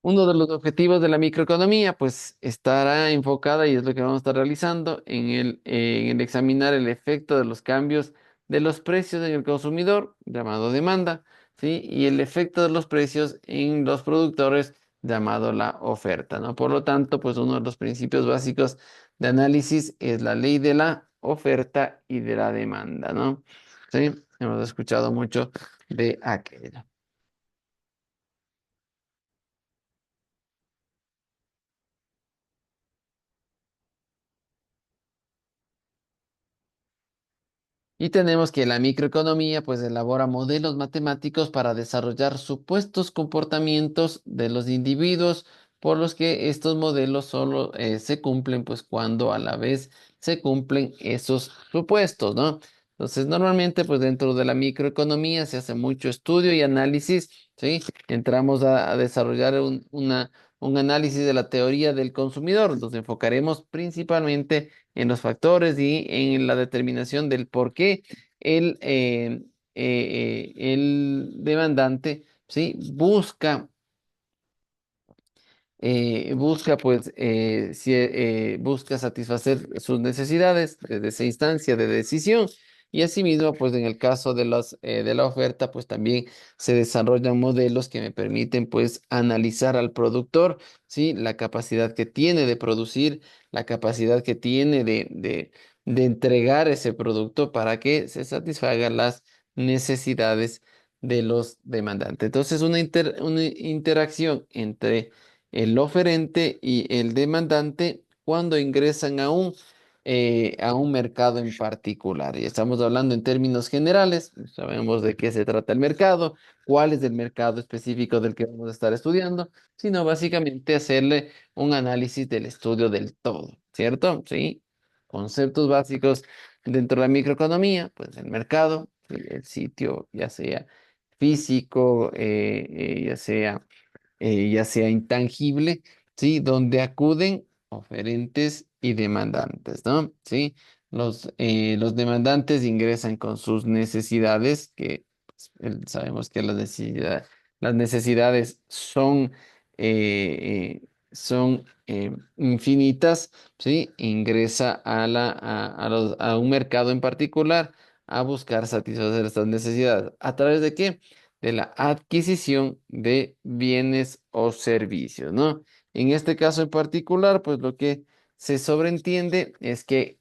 Uno de los objetivos de la microeconomía, pues, estará enfocada, y es lo que vamos a estar realizando, en el examinar el efecto de los cambios de los precios en el consumidor, llamado demanda, ¿sí? Y el efecto de los precios en los productores, llamado la oferta, ¿no? Por lo tanto, pues, uno de los principios básicos de análisis es la ley de la oferta y de la demanda, ¿no? Sí, hemos escuchado mucho de aquello. Y tenemos que la microeconomía pues elabora modelos matemáticos para desarrollar supuestos comportamientos de los individuos, por los que estos modelos solo se cumplen pues cuando a la vez se cumplen esos supuestos, ¿no? Entonces, normalmente, pues dentro de la microeconomía se hace mucho estudio y análisis, ¿sí? Entramos a desarrollar un análisis de la teoría del consumidor. Nos enfocaremos principalmente en los factores y en la determinación del por qué el, el demandante, ¿sí? Busca pues busca satisfacer sus necesidades desde esa instancia de decisión y asimismo pues en el caso de de la oferta pues también se desarrollan modelos que me permiten pues analizar al productor, ¿sí? La capacidad que tiene de producir, la capacidad que tiene de entregar ese producto para que se satisfagan las necesidades de los demandantes. Entonces una interacción entre el oferente y el demandante cuando ingresan a un mercado en particular. Y estamos hablando en términos generales, sabemos de qué se trata el mercado, cuál es el mercado específico del que vamos a estar estudiando, sino básicamente hacerle un análisis del estudio del todo, ¿cierto? Sí, conceptos básicos dentro de la microeconomía, pues el mercado, el sitio, ya sea físico, ya sea intangible, ¿sí? Donde acuden oferentes y demandantes, ¿no? ¿Sí? Los demandantes ingresan con sus necesidades, que pues, sabemos que las necesidades son infinitas, ¿sí? Ingresa a un mercado en particular a buscar satisfacer estas necesidades. ¿A través de qué? De la adquisición de bienes o servicios, ¿no? En este caso en particular, pues lo que se sobreentiende es que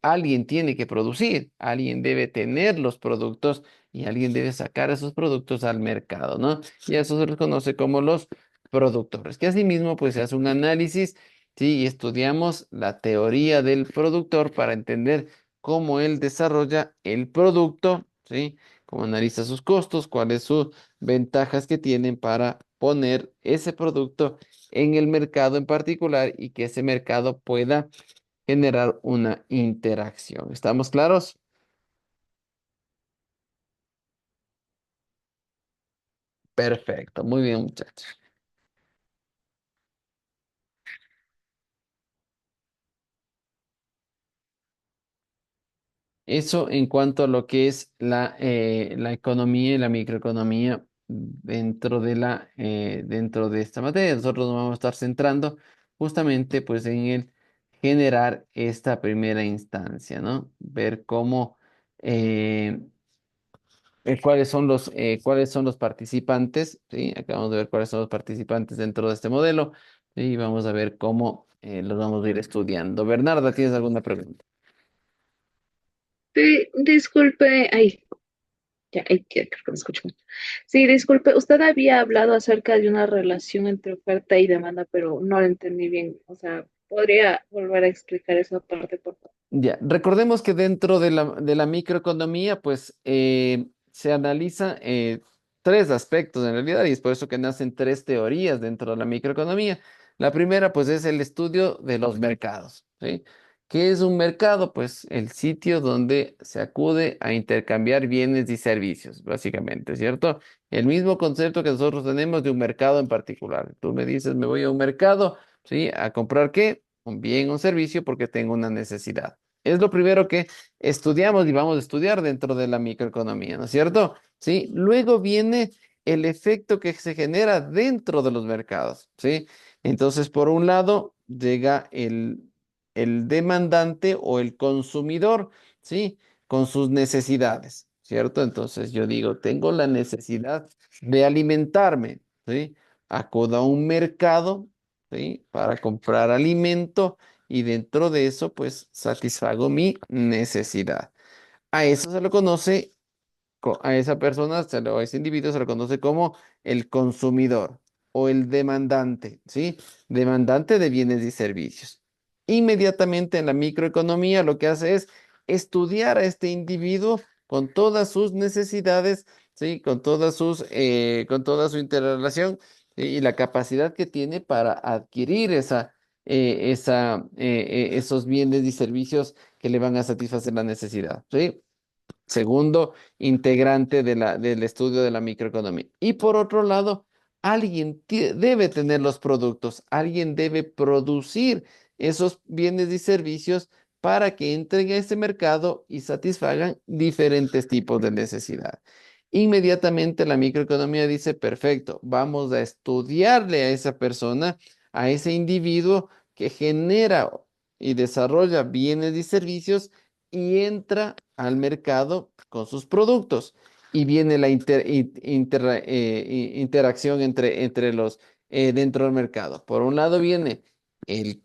alguien tiene que producir, alguien debe tener los productos y alguien debe sacar esos productos al mercado, ¿no? Y a eso se les conoce como los productores, que asimismo pues se hace un análisis, ¿sí? Y estudiamos la teoría del productor para entender cómo él desarrolla el producto, ¿sí? Cómo analiza sus costos, cuáles sus ventajas que tienen para poner ese producto en el mercado en particular y que ese mercado pueda generar una interacción. ¿Estamos claros? Perfecto, muy bien, muchachos. Eso en cuanto a lo que es la economía y la microeconomía dentro de esta materia. Nosotros nos vamos a estar centrando justamente pues en el generar esta primera instancia, ¿no? Ver cómo, eh, cuáles son los participantes, ¿sí? Acabamos de ver cuáles son los participantes dentro de este modelo y vamos a ver cómo los vamos a ir estudiando. Bernarda, ¿tienes alguna pregunta? Sí, disculpe, ay, ya creo que me escucho mal. Sí, disculpe, usted había hablado acerca de una relación entre oferta y demanda, pero no lo entendí bien. O sea, ¿podría volver a explicar esa parte, por favor? Ya, recordemos que dentro de la microeconomía, pues se analiza tres aspectos en realidad, y es por eso que nacen tres teorías dentro de la microeconomía. La primera, pues, es el estudio de los mercados, ¿sí? ¿Qué es un mercado? Pues el sitio donde se acude a intercambiar bienes y servicios, básicamente, ¿cierto? El mismo concepto que nosotros tenemos de un mercado en particular. Tú me dices, me voy a un mercado, ¿sí? ¿A comprar qué? Un bien o un servicio porque tengo una necesidad. Es lo primero que estudiamos y vamos a estudiar dentro de la microeconomía, ¿no es cierto? Sí. Luego viene el efecto que se genera dentro de los mercados, ¿sí? Entonces, por un lado, llega el demandante o el consumidor, ¿sí? Con sus necesidades, ¿cierto? Entonces, yo digo, tengo la necesidad de alimentarme, ¿sí? Acudo a un mercado, ¿sí? Para comprar alimento y dentro de eso, pues satisfago mi necesidad. A eso se lo conoce, a esa persona, a ese individuo se le conoce como el consumidor o el demandante, ¿sí? Demandante de bienes y servicios. Inmediatamente en la microeconomía lo que hace es estudiar a este individuo con todas sus necesidades, ¿sí? Con toda su interrelación, ¿sí? Y la capacidad que tiene para adquirir esos bienes y servicios que le van a satisfacer la necesidad, ¿sí? segundo integrante del estudio de la microeconomía. Y por otro lado, alguien debe tener los productos, alguien debe producir esos bienes y servicios para que entren a ese mercado y satisfagan diferentes tipos de necesidad. Inmediatamente la microeconomía dice, perfecto, vamos a estudiarle a esa persona, a ese individuo que genera y desarrolla bienes y servicios y entra al mercado con sus productos. Y viene la interacción entre los dentro del mercado. Por un lado viene el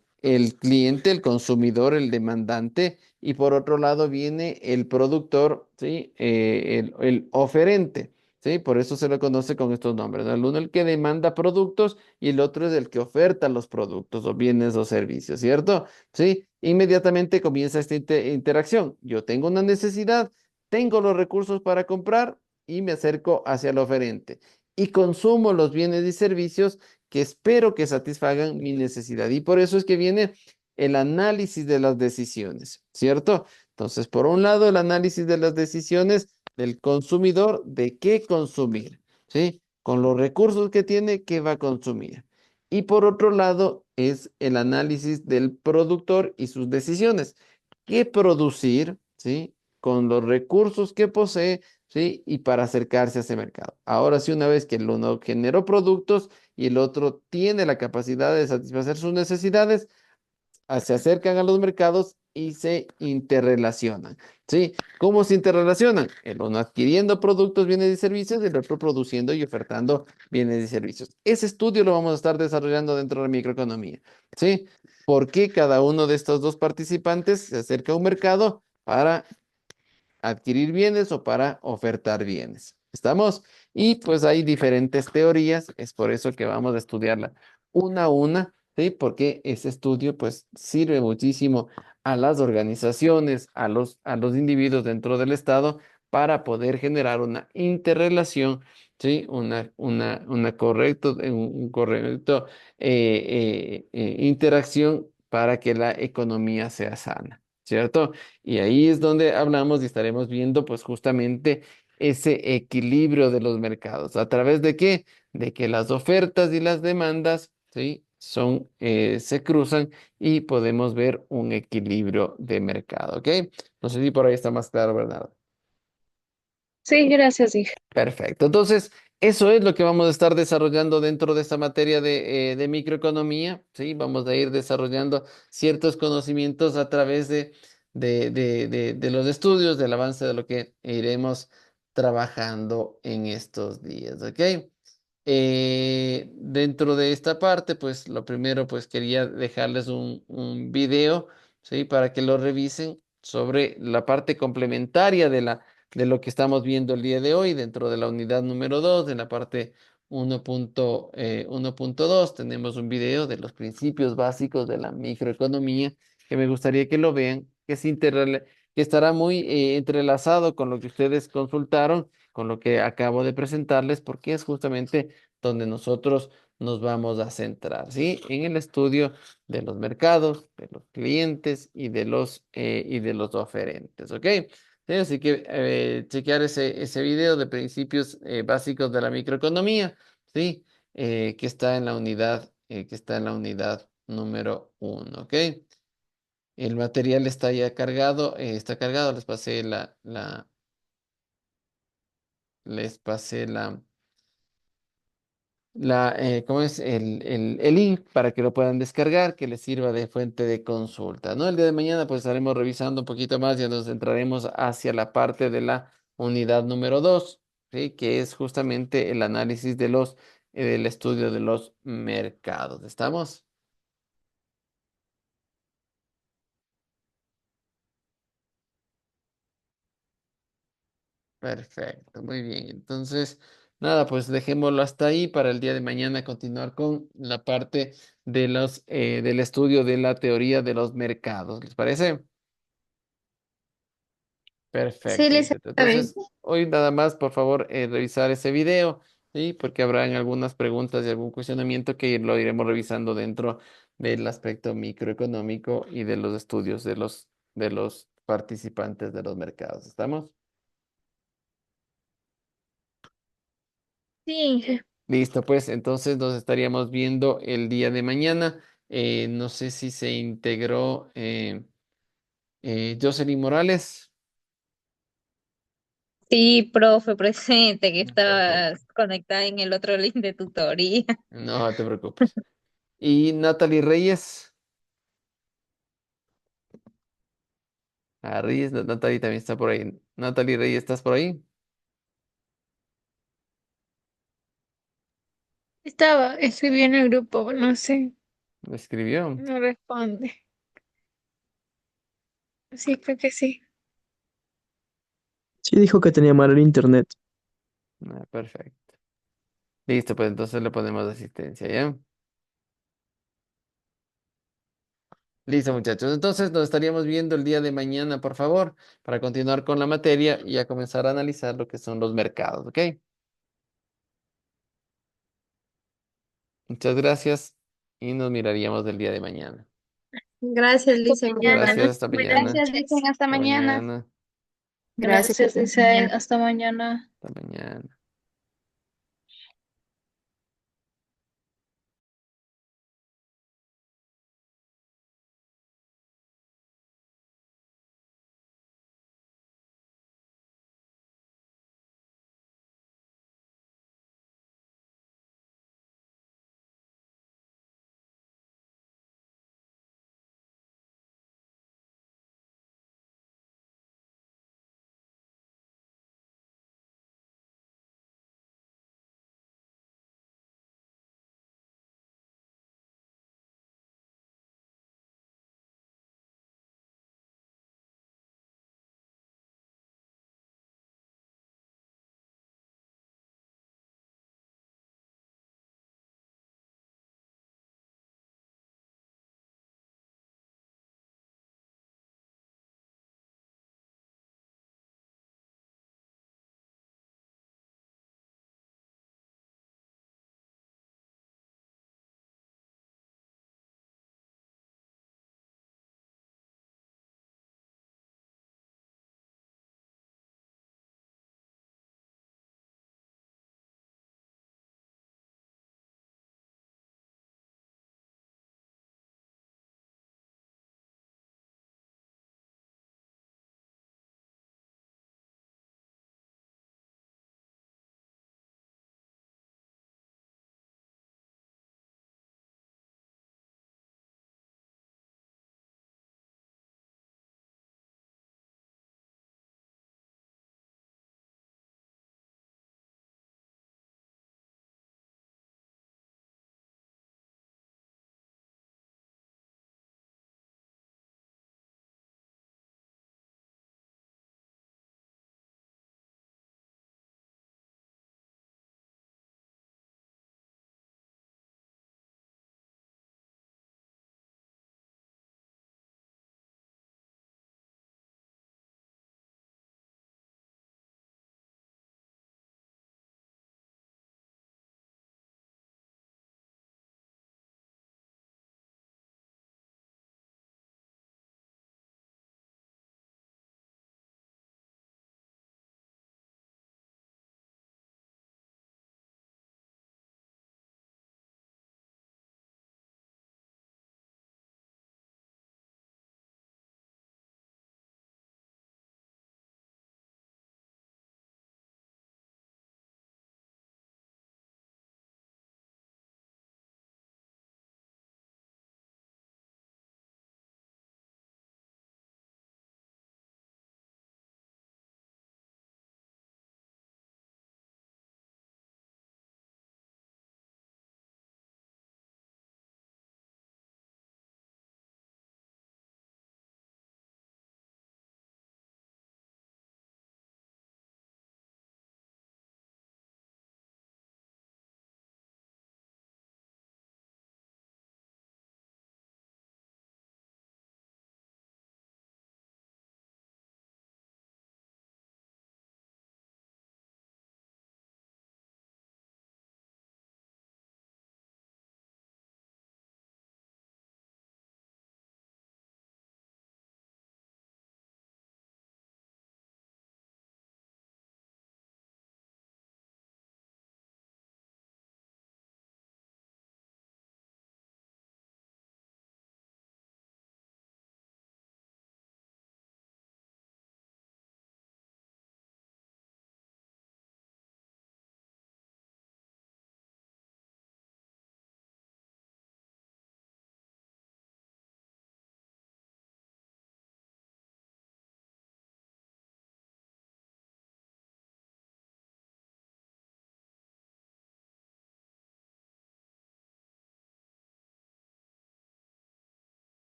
cliente, el consumidor, el demandante, y por otro lado viene el productor, ¿sí? El oferente. ¿Sí? Por eso se lo conoce con estos nombres, ¿no? El uno el que demanda productos y el otro es el que oferta los productos o bienes o servicios, ¿cierto? ¿Sí? Inmediatamente comienza esta interacción. Yo tengo una necesidad, tengo los recursos para comprar y me acerco hacia el oferente y consumo los bienes y servicios que espero que satisfagan mi necesidad. Y por eso es que viene el análisis de las decisiones, ¿cierto? Entonces, por un lado, el análisis de las decisiones del consumidor de qué consumir, ¿sí? Con los recursos que tiene, qué va a consumir. Y por otro lado, es el análisis del productor y sus decisiones. ¿Qué producir, ¿sí? Con los recursos que posee, ¿sí? Y para acercarse a ese mercado. Ahora sí, una vez que el uno generó productos y el otro tiene la capacidad de satisfacer sus necesidades, se acercan a los mercados y se interrelacionan. ¿Sí? ¿Cómo se interrelacionan? El uno adquiriendo productos, bienes y servicios, y el otro produciendo y ofertando bienes y servicios. Ese estudio lo vamos a estar desarrollando dentro de la microeconomía. ¿Sí? ¿Por qué cada uno de estos dos participantes se acerca a un mercado para adquirir bienes o para ofertar bienes? ¿Estamos? Y pues hay diferentes teorías, es por eso que vamos a estudiarla una a una, ¿sí? Porque ese estudio pues sirve muchísimo a las organizaciones, a los individuos dentro del Estado para poder generar una interrelación, ¿sí? Un correcto interacción para que la economía sea sana, ¿cierto? Y ahí es donde hablamos y estaremos viendo pues justamente ese equilibrio de los mercados. ¿A través de qué? De que las ofertas y las demandas, ¿sí? Se cruzan y podemos ver un equilibrio de mercado, ¿ok? No sé si por ahí está más claro, Bernardo. Sí, gracias, Inge. Perfecto. Entonces, eso es lo que vamos a estar desarrollando dentro de esta materia de microeconomía, ¿sí? Vamos a ir desarrollando ciertos conocimientos a través de los estudios, del avance de lo que iremos trabajando en estos días, ¿ok? Dentro de esta parte, pues lo primero, pues quería dejarles un video, ¿sí? Para que lo revisen sobre la parte complementaria de lo que estamos viendo el día de hoy dentro de la unidad número 2 en la parte 1.2, tenemos un video de los principios básicos de la microeconomía que me gustaría que lo vean, que estará muy entrelazado con lo que ustedes consultaron, con lo que acabo de presentarles, porque es justamente donde nosotros nos vamos a centrar, ¿sí? En el estudio de los mercados, de los clientes y de los oferentes, ¿ok? Sí, así que chequear ese video de principios básicos de la microeconomía, ¿sí? Que está en la unidad número 1, ¿ok? El material está ya cargado, está cargado, les pasé ¿cómo es? El link para que lo puedan descargar, que les sirva de fuente de consulta, ¿no? El día de mañana pues estaremos revisando un poquito más y nos entraremos hacia la parte de la unidad número 2, ¿sí? Que es justamente el análisis del estudio de los mercados. ¿Estamos? Perfecto, muy bien. Entonces, nada, pues dejémoslo hasta ahí para el día de mañana continuar con la parte del estudio de la teoría de los mercados. ¿Les parece? Sí, Perfecto, Lisa, Ingrid. está bien. Entonces, hoy nada más, por favor, revisar ese video, ¿sí? Porque habrán algunas preguntas y algún cuestionamiento que lo iremos revisando dentro del aspecto microeconómico y de los estudios de los participantes de los mercados. ¿Estamos? Sí, Inge. Listo, pues entonces nos estaríamos viendo el día de mañana. No sé si se integró Jocelyn Morales. Sí, profe, presente, que Perfecto. estabas conectada en el otro link de tutoría. No te preocupes. Y Natalie Reyes. Ah, Reyes, Natalie también está por ahí. Natalie Reyes, ¿estás por ahí? Escribí en el grupo, no sé, ¿Me escribió? no responde. Sí, creo que sí. Sí, dijo que tenía mal el internet. Ah, perfecto. Listo, pues entonces le ponemos asistencia, ¿ya? Listo, muchachos. Entonces nos estaríamos viendo el día de mañana, por favor, para continuar con la materia y a comenzar a analizar lo que son los mercados, ¿ok? Muchas gracias y nos miraríamos el día de mañana. Gracias, Hasta Lisa. mañana. Gracias, hasta Buenas mañana. Gracias, dicen, noches. hasta Hasta mañana. mañana. Gracias. Gracias, Hasta dice. mañana. Hasta mañana. Hasta mañana.